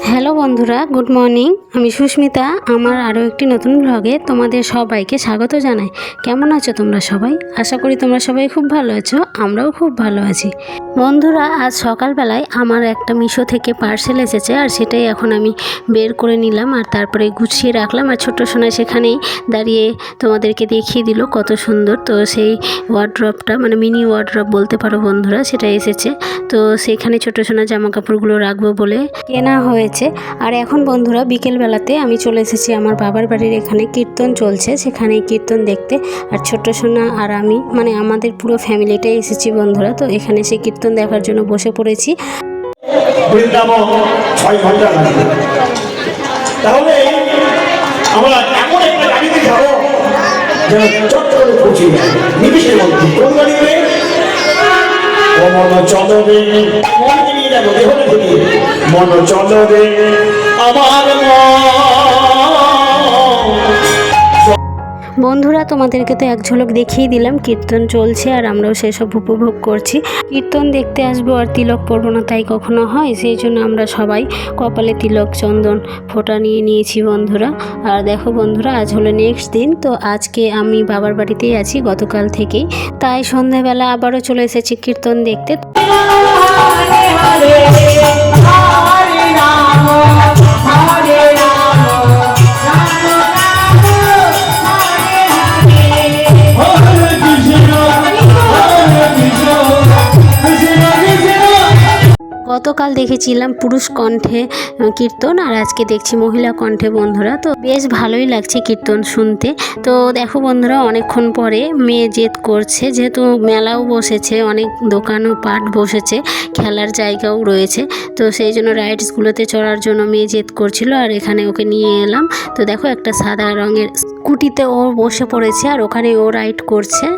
Hello বন্ধুরা, good morning. আমি সুস্মিতা। আমার আরও একটি নতুন ব্লগে তোমাদের সবাইকে স্বাগত জানাই। কেমন আছো তোমরা সবাই? আশা করি তোমরা সবাই খুব ভালো আছো। আমরাও খুব ভালো আছি। বন্ধুরা, আজ সকালবেলায় আমার একটা মিশো থেকে পার্সেল এসেছে, আর সেটাই এখন আমি বের করে নিলাম আর তারপরে গুছিয়ে রাখলাম। আর ছোট্ট সোনা সেখানেই দাঁড়িয়ে তোমাদেরকে দেখিয়ে দিল কত সুন্দর। তো সেই ওয়ার্ড্রপটা, মানে মিনি ওয়ার্ড্রপ বলতে পারো বন্ধুরা, সেটা এসেছে। তো সেখানে ছোট সোনা জামা কাপড়গুলো রাখবো বলে কেনা হয়েছে। আর এখন বন্ধুরা বিকেলবেলাতে আমি চলে এসেছি আমার বাবার বাড়ির এখানে। কীর্তন চলছে, সেখানে কীর্তন দেখতে। আর ছোট্ট সোনা আর আমি, মানে আমাদের পুরো ফ্যামিলিটাই এসেছি বন্ধুরা। তো এখানে সে কীর্তন দেখার জন্য বসে পড়েছি। বৃন্দাবন 6 ঘন্টা লাগবে। তাহলে আমরা এমন একটা গাড়িতে যাবো যেন চট করে পৌঁছে যায় নিমিষের মধ্যে। কোন গাড়িতে? মন চলবে, মনকে নিয়ে যাবো, দেহকে ঘুরিয়ে। মন চলবে আমার বন্ধুরা, তোমাদেরকে তো এক ঝলক দেখিয়ে দিলাম। কীর্তন চলছে আর আমরাও সেসব উপভোগ করছি। কীর্তন দেখতে আসবো আর তিলক পরবো না তাই কখনো হয়? সেই জন্য আমরা সবাই কপালে তিলক চন্দন ফোঁটা নিয়ে নিয়েছি বন্ধুরা। আর দেখো বন্ধুরা, আজ হলো নেক্সট দিন। তো আজকে আমি বাবার বাড়িতেই আছি গতকাল থেকেই, তাই সন্ধ্যাবেলা আবারও চলে এসেছি কীর্তন দেখতে। গতকাল দেখেছিলাম পুরুষ কণ্ঠে কীর্তন, আর আজকে দেখছি মহিলা কণ্ঠে বন্ধুরা। তো বেশ ভালোই লাগছে কীর্তন শুনতে। তো দেখো বন্ধুরা, অনেকক্ষণ পরে মেয়ে জেদ করছে, যেহেতু মেলাও বসেছে, অনেক দোকানও পাট বসেছে, খেলার জায়গাও রয়েছে। তো সেই জন্য রাইডসগুলোতে চড়ার জন্য মেয়ে জেদ করছিল, আর এখানে ওকে নিয়ে এলাম। তো দেখো একটা সাদা রঙের স্কুটিতে ও বসে পড়েছে, আর ওখানে ও রাইড করছে।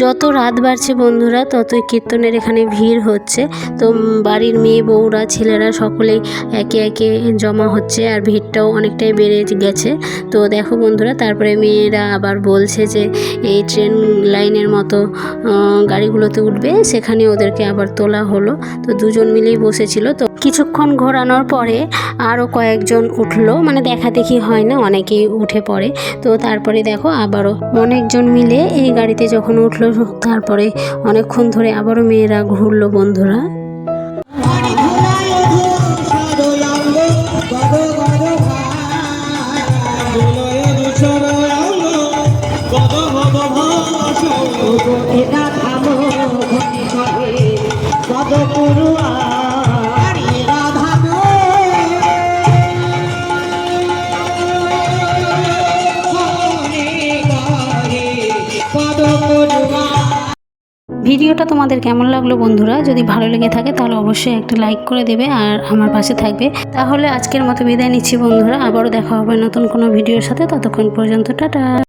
যত রাত বাড়ছে বন্ধুরা, ততই কীর্তনের এখানে ভিড় হচ্ছে। তো বাড়ির মেয়ে বউরা ছেলেরা সকলেই একে একে জমা হচ্ছে, আর ভিড়টাও অনেকটাই বেড়ে গেছে। তো দেখো বন্ধুরা, তারপরে মেয়েরা আবার বলছে যে এই ট্রেন লাইনের মতো গাড়িগুলোতে উঠবে, সেখানে ওদেরকে আবার তোলা হলো। তো দুজন মিলেই বসেছিল। তো কিছুক্ষণ ঘোরানোর পরে আরও কয়েকজন উঠলো, মানে দেখা দেখি হয় না, অনেকেই উঠে পড়ে। তো তারপরে দেখো আবারও অনেকজন মিলে এই গাড়িতে যখন উঠলো, তারপরে অনেকক্ষণ ধরে আবারও মেয়েরা ঘুরলো বন্ধুরা। ভিডিওটা তোমাদের কেমন লাগলো বন্ধুরা? যদি ভালো লেগে থাকে তাহলে অবশ্যই একটা লাইক করে দেবে আর আমার পাশে থাকবে। তাহলে আজকের মতো বিদায় নিচ্ছি বন্ধুরা। আবারও দেখা হবে নতুন কোনো ভিডিওর সাথে। ততক্ষণ পর্যন্ত টাটা।